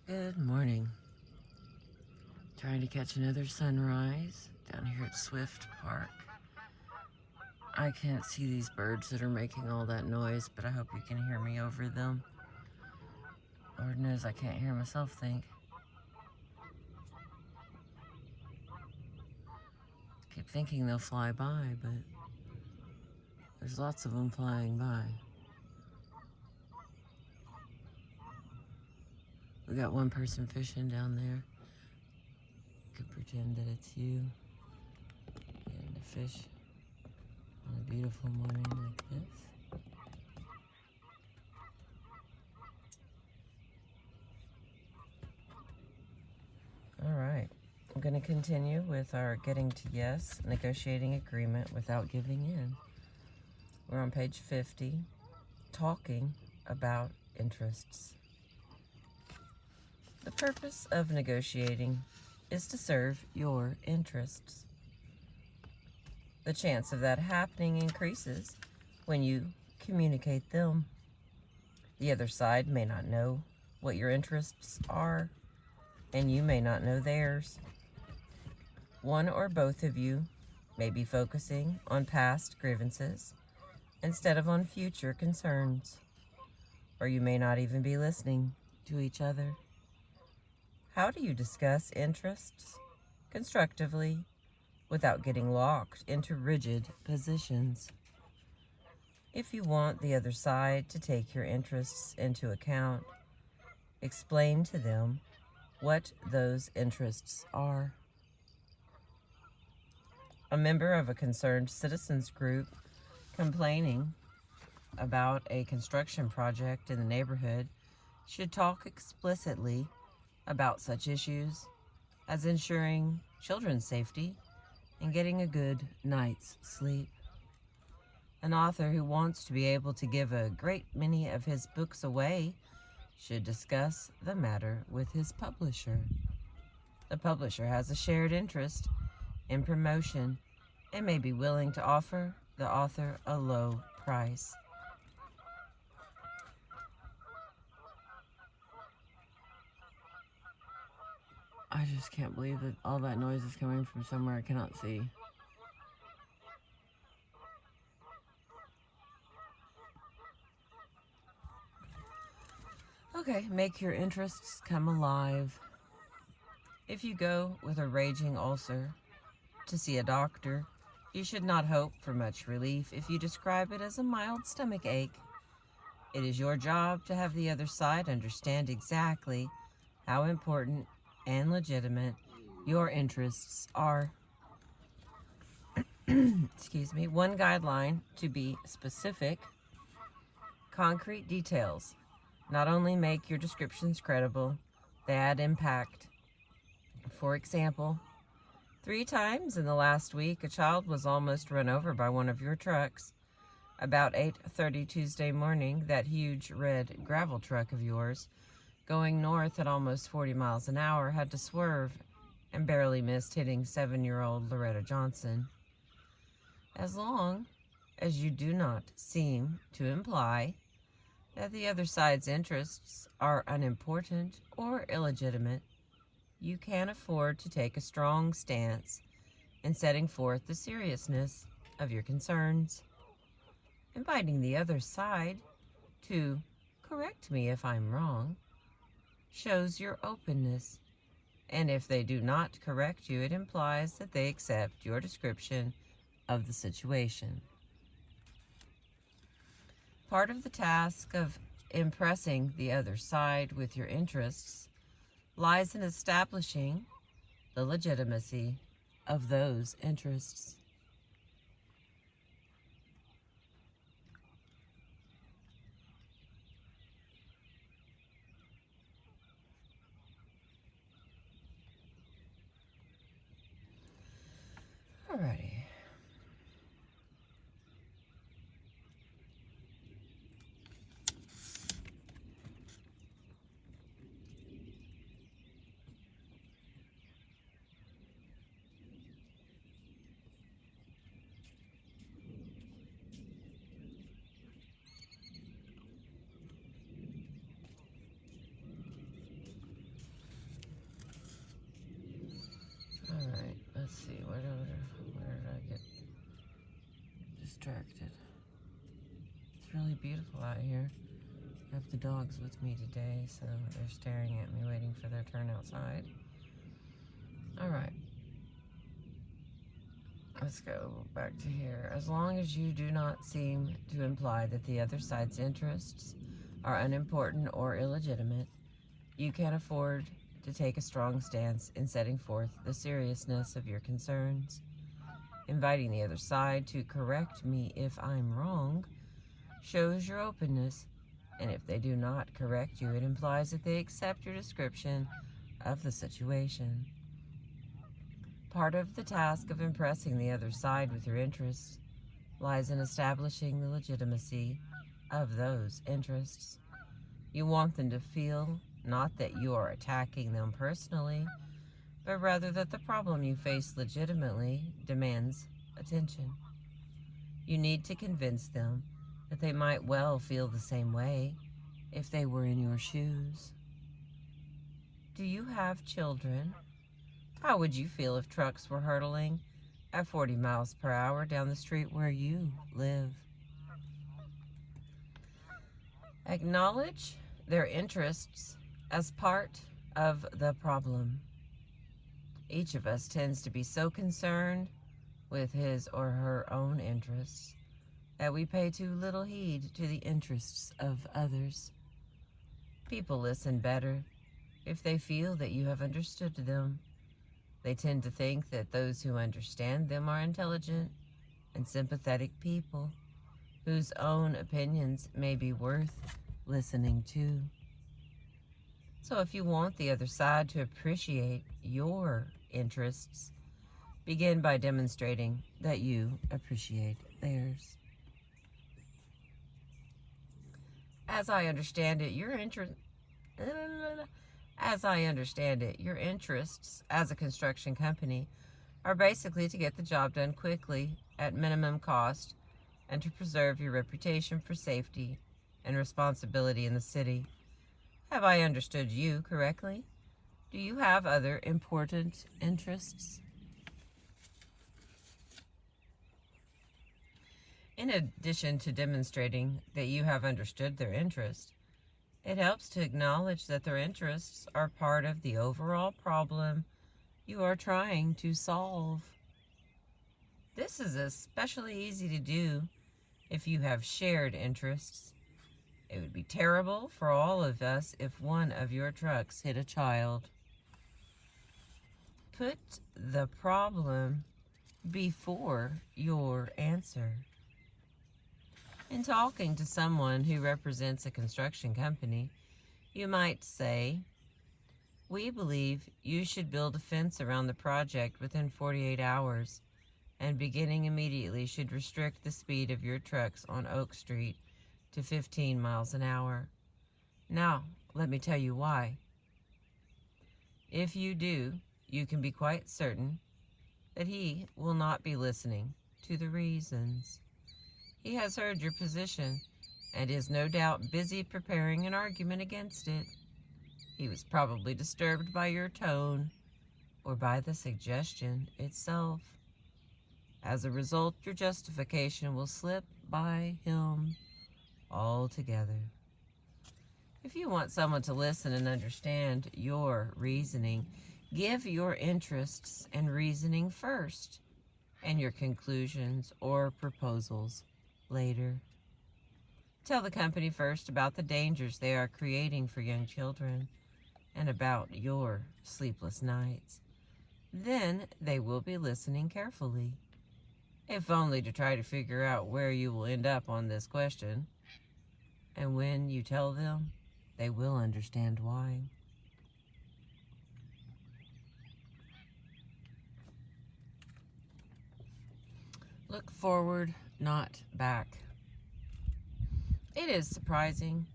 Good morning. Trying to catch another sunrise down here at Swift Park. I can't see these birds that are making all that noise, but I hope you can hear me over them. Lord knows I can't hear myself think. Keep thinking they'll fly by, but there's lots of them flying by. We got one person fishing down there. Could pretend that it's you getting to fish on a beautiful morning like this. All right, I'm going to continue with our getting to yes, negotiating agreement without giving in. We're on page 50, talking about interests. The purpose of negotiating is to serve your interests. The chance of that happening increases when you communicate them. The other side may not know what your interests are, and you may not know theirs. One or both of you may be focusing on past grievances instead of on future concerns, or you may not even be listening to each other. How do you discuss interests constructively without getting locked into rigid positions? If you want the other side to take your interests into account, explain to them what those interests are. A member of a concerned citizens group complaining about a construction project in the neighborhood should talk explicitly about such issues as ensuring children's safety and getting a good night's sleep. An author who wants to be able to give a great many of his books away should discuss the matter with his publisher. The publisher has a shared interest in promotion and may be willing to offer the author a low price. I just can't believe that all that noise is coming from somewhere I cannot see. Okay, make your interests come alive. If you go with a raging ulcer to see a doctor, you should not hope for much relief if you describe it as a mild stomach ache. It is your job to have the other side understand exactly how important and legitimate your interests are. Excuse me. One guideline to be specific: concrete details not only make your descriptions credible, they add impact. For example, 3 times in the last week, a child was almost run over by one of your trucks. About 8:30 Tuesday morning, that huge red gravel truck of yours, going north at almost 40 miles an hour, had to swerve and barely missed hitting 7-year-old Loretta Johnson. As long as you do not seem to imply that the other side's interests are unimportant or illegitimate, you can afford to take a strong stance in setting forth the seriousness of your concerns. Inviting the other side to correct me if I'm wrong shows your openness, and if they do not correct you, it implies that they accept your description of the situation. Part of the task of impressing the other side with your interests lies in establishing the legitimacy of those interests. Alrighty. distracted. It's really beautiful out here. I have the dogs with me today, so they're staring at me, waiting for their turn outside. All right. Let's go back to here. As long as you do not seem to imply that the other side's interests are unimportant or illegitimate, you can afford to take a strong stance in setting forth the seriousness of your concerns. Inviting the other side to correct me if I'm wrong shows your openness, and if they do not correct you, it implies that they accept your description of the situation. Part of the task of impressing the other side with your interests lies in establishing the legitimacy of those interests. You want them to feel not that you are attacking them personally, but rather that the problem you face legitimately demands attention. You need to convince them that they might well feel the same way if they were in your shoes. Do you have children? How would you feel if trucks were hurtling at 40 miles per hour down the street where you live? Acknowledge their interests as part of the problem. Each of us tends to be so concerned with his or her own interests that we pay too little heed to the interests of others. People listen better if they feel that you have understood them. They tend to think that those who understand them are intelligent and sympathetic people whose own opinions may be worth listening to. So if you want the other side to appreciate your interests, begin by demonstrating that you appreciate theirs. As I understand it, your interests as a construction company are basically to get the job done quickly at minimum cost and to preserve your reputation for safety and responsibility in the city. Have I understood you correctly? Do you have other important interests? In addition to demonstrating that you have understood their interest, it helps to acknowledge that their interests are part of the overall problem you are trying to solve. This is especially easy to do if you have shared interests. It would be terrible for all of us if one of your trucks hit a child. Put the problem before your answer. In talking to someone who represents a construction company, you might say, "We believe you should build a fence around the project within 48 hours, and beginning immediately should restrict the speed of your trucks on Oak Street to 15 miles an hour. Now, let me tell you why. If you do, you can be quite certain that he will not be listening to the reasons. He has heard your position and is no doubt busy preparing an argument against it. He was probably disturbed by your tone or by the suggestion itself. As a result, your justification will slip by him altogether. If you want someone to listen and understand your reasoning, give your interests and reasoning first, and your conclusions or proposals later. Tell the company first about the dangers they are creating for young children and about your sleepless nights. Then they will be listening carefully, if only to try to figure out where you will end up on this question. And when you tell them, they will understand why. Look forward, not back. It is surprising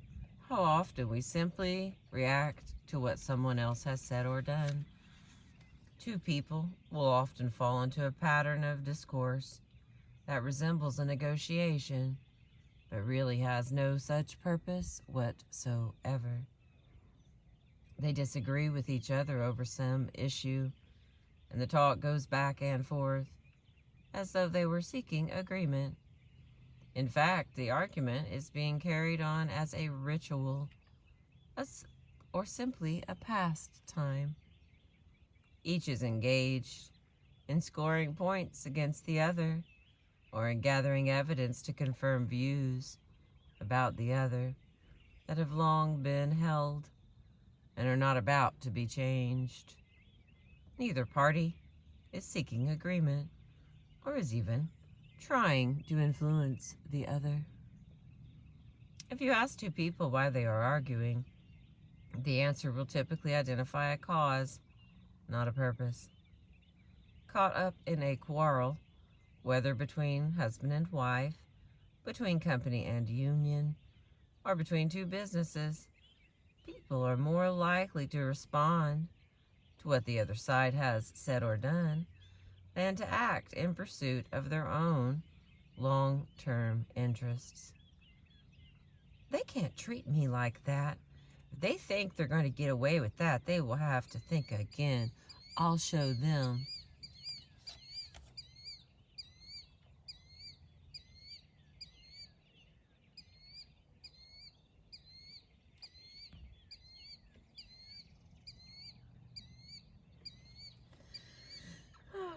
how often we simply react to what someone else has said or done. Two people will often fall into a pattern of discourse that resembles a negotiation, but really has no such purpose whatsoever. They disagree with each other over some issue, and the talk goes back and forth as though they were seeking agreement. In fact, the argument is being carried on as a ritual, or simply a pastime. Each is engaged in scoring points against the other, or in gathering evidence to confirm views about the other that have long been held and are not about to be changed. Neither party is seeking agreement or is even trying to influence the other. If you ask two people why they are arguing, the answer will typically identify a cause, not a purpose. Caught up in a quarrel, whether between husband and wife, between company and union, or between two businesses, people are more likely to respond to what the other side has said or done than to act in pursuit of their own long-term interests. They can't treat me like that. If they think they're going to get away with that, they will have to think again. I'll show them.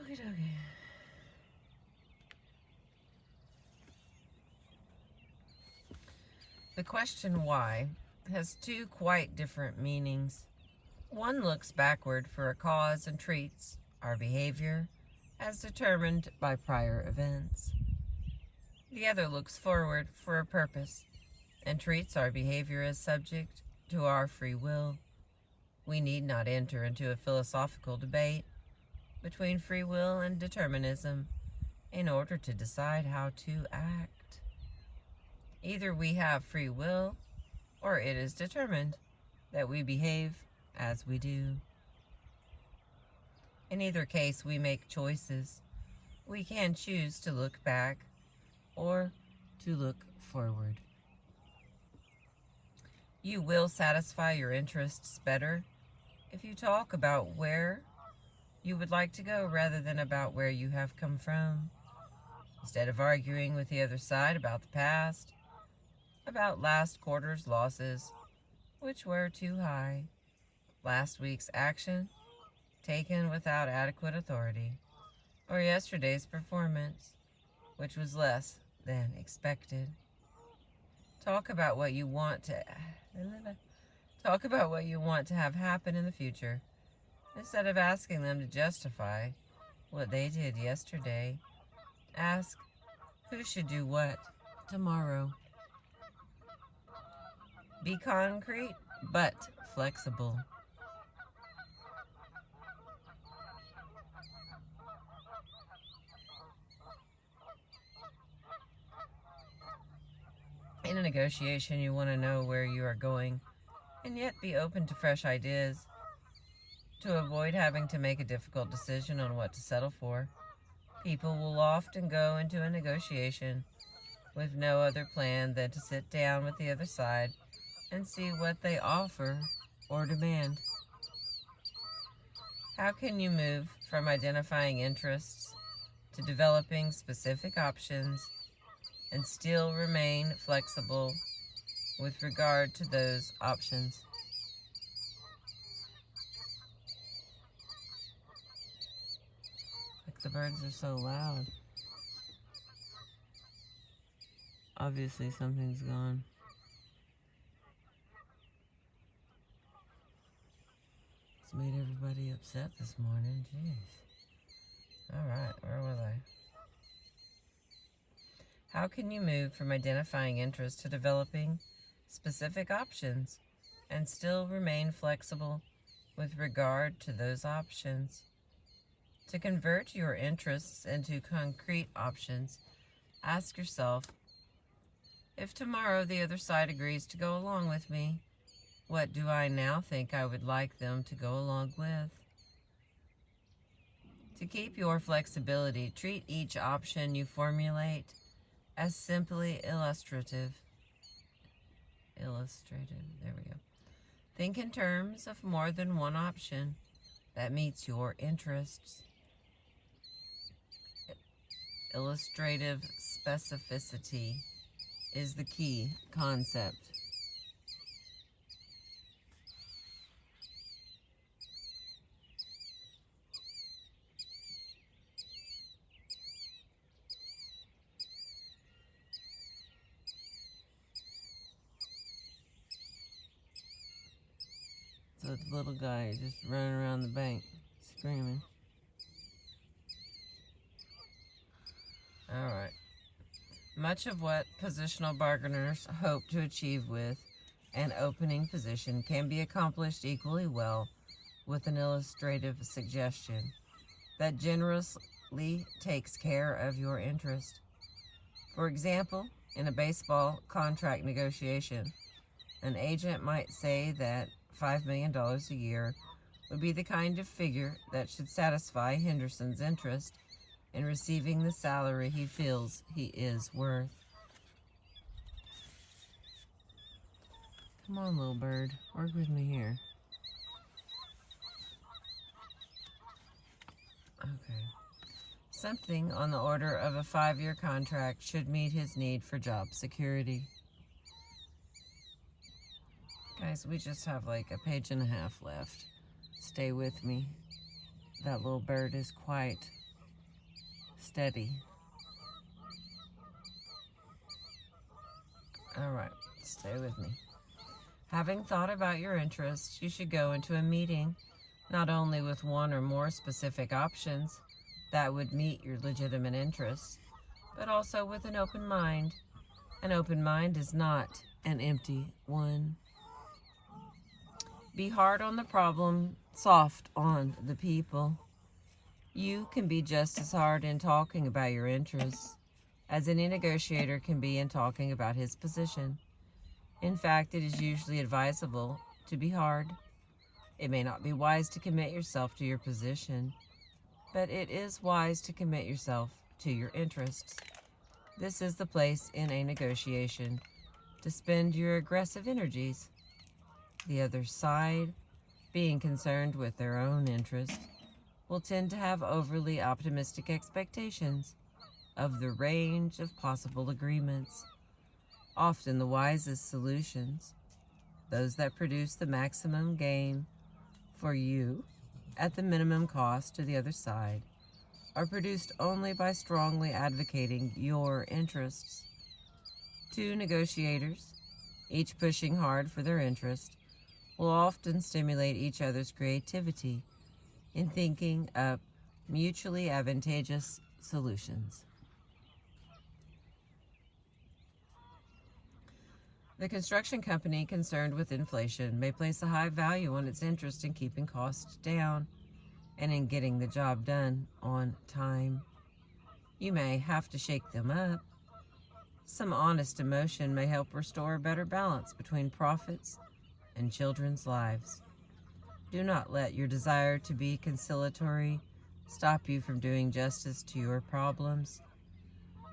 Okay. The question why has two quite different meanings. One looks backward for a cause and treats our behavior as determined by prior events. The other looks forward for a purpose and treats our behavior as subject to our free will. We need not enter into a philosophical debate between free will and determinism in order to decide how to act. Either we have free will, or it is determined that we behave as we do. In either case, we make choices. We can choose to look back or to look forward. You will satisfy your interests better if you talk about where you would like to go rather than about where you have come from. Instead of arguing with the other side about the past, about last quarter's losses, which were too high, last week's action taken without adequate authority, or yesterday's performance, which was less than expected. Talk about what you want to have happen in the future, instead of asking them to justify what they did yesterday. Ask who should do what tomorrow. Be concrete, but flexible. In a negotiation, you want to know where you are going, and yet be open to fresh ideas to avoid having to make a difficult decision on what to settle for. People will often go into a negotiation with no other plan than to sit down with the other side and see what they offer or demand. How can you move from identifying interests to developing specific options and still remain flexible with regard to those options? Like, the birds are so loud. Obviously something's gone. It's made everybody upset this morning. Jeez. Alright, where was I? How can you move from identifying interests to developing specific options and still remain flexible with regard to those options? To convert your interests into concrete options, ask yourself, if tomorrow the other side agrees to go along with me, what do I now think I would like them to go along with? To keep your flexibility, treat each option you formulate as simply illustrative. There we go. Think in terms of more than one option that meets your interests. Illustrative specificity is the key concept. So the little guy is just running around the bank screaming. Alright. Much of what positional bargainers hope to achieve with an opening position can be accomplished equally well with an illustrative suggestion that generously takes care of your interest. For example, in a baseball contract negotiation, an agent might say that $5 million a year would be the kind of figure that should satisfy Henderson's interest in receiving the salary he feels he is worth. Come on, little bird, work with me here. Okay. Something on the order of a 5-year contract should meet his need for job security. Guys, we just have like a page and a half left. Stay with me. That little bird is quite steady. Alright, stay with me. Having thought about your interests, you should go into a meeting not only with one or more specific options that would meet your legitimate interests, but also with an open mind. An open mind is not an empty one. Be hard on the problem, soft on the people. You can be just as hard in talking about your interests as any negotiator can be in talking about his position. In fact, it is usually advisable to be hard. It may not be wise to commit yourself to your position, but it is wise to commit yourself to your interests. This is the place in a negotiation to spend your aggressive energies. The other side, being concerned with their own interests, will tend to have overly optimistic expectations of the range of possible agreements. Often the wisest solutions, those that produce the maximum gain for you at the minimum cost to the other side, are produced only by strongly advocating your interests. Two negotiators, each pushing hard for their interest, will often stimulate each other's creativity in thinking up mutually advantageous solutions. The construction company concerned with inflation may place a high value on its interest in keeping costs down and in getting the job done on time. You may have to shake them up. Some honest emotion may help restore a better balance between profits and children's lives. Do not let your desire to be conciliatory stop you from doing justice to your problems.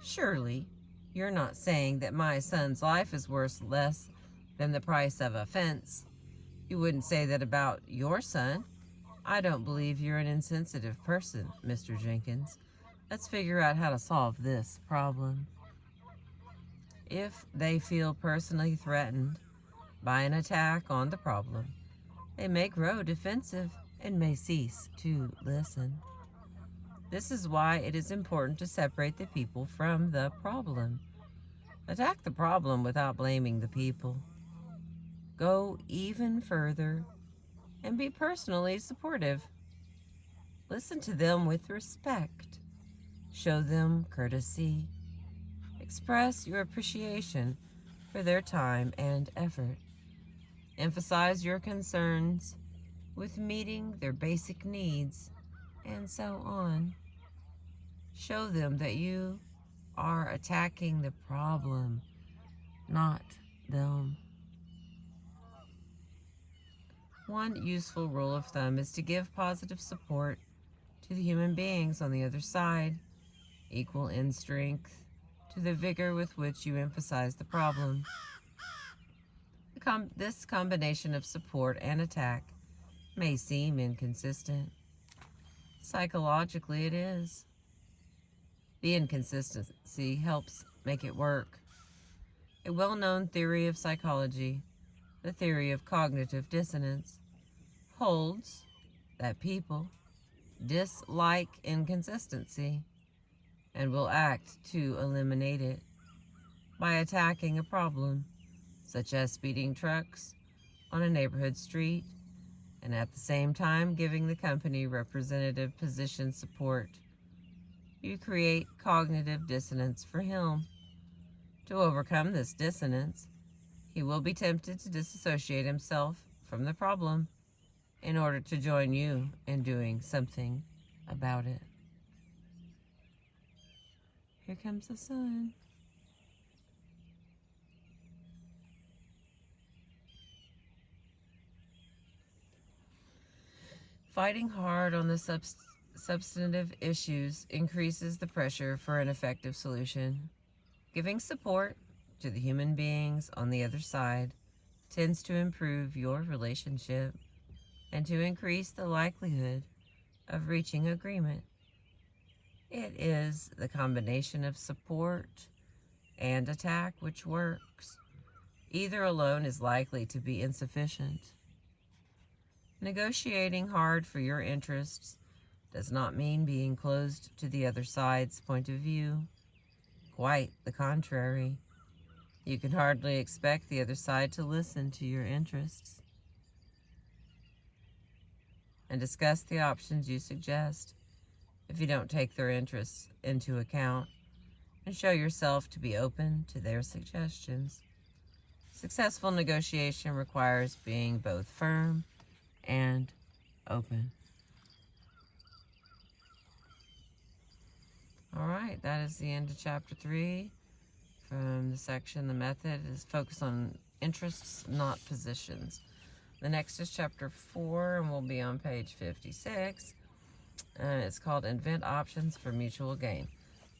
Surely, you're not saying that my son's life is worth less than the price of a fence. You wouldn't say that about your son. I don't believe you're an insensitive person, Mr. Jenkins. Let's figure out how to solve this problem. If they feel personally threatened by an attack on the problem, they may grow defensive and may cease to listen. This is why it is important to separate the people from the problem. Attack the problem without blaming the people. Go even further and be personally supportive. Listen to them with respect. Show them courtesy. Express your appreciation for their time and effort. Emphasize your concerns with meeting their basic needs, and so on. Show them that you are attacking the problem, not them. One useful rule of thumb is to give positive support to the human beings on the other side, equal in strength to the vigor with which you emphasize the problem. This combination of support and attack may seem inconsistent. Psychologically, it is. The inconsistency helps make it work. A well-known theory of psychology, the theory of cognitive dissonance, holds that people dislike inconsistency and will act to eliminate it by attacking a problem, such as speeding trucks on a neighborhood street, and at the same time giving the company representative position support. You create cognitive dissonance for him. To overcome this dissonance, he will be tempted to disassociate himself from the problem in order to join you in doing something about it. Here comes the sun. Fighting hard on the substantive issues increases the pressure for an effective solution. Giving support to the human beings on the other side tends to improve your relationship and to increase the likelihood of reaching agreement. It is the combination of support and attack which works. Either alone is likely to be insufficient. Negotiating hard for your interests does not mean being closed to the other side's point of view. Quite the contrary. You can hardly expect the other side to listen to your interests and discuss the options you suggest if you don't take their interests into account and show yourself to be open to their suggestions. Successful negotiation requires being both firm and open. All right, that is the end of chapter 3. From the section, the method is focused on interests, not positions. The next is chapter 4, and we'll be on page 56. And it's called Invent Options for Mutual Gain.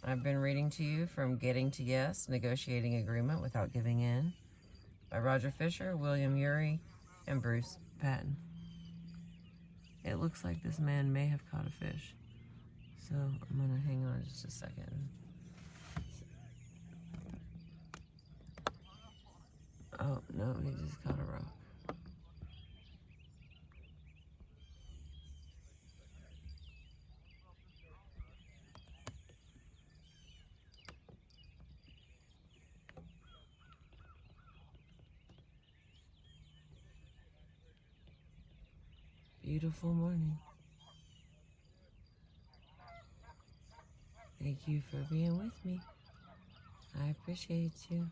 I've been reading to you from Getting to Yes, Negotiating Agreement Without Giving In by Roger Fisher, William Ury, and Bruce Patton. It looks like this man may have caught a fish. So I'm going to hang on just a second. Oh, no, he just caught a rock. Beautiful morning. Thank you for being with me. I appreciate you.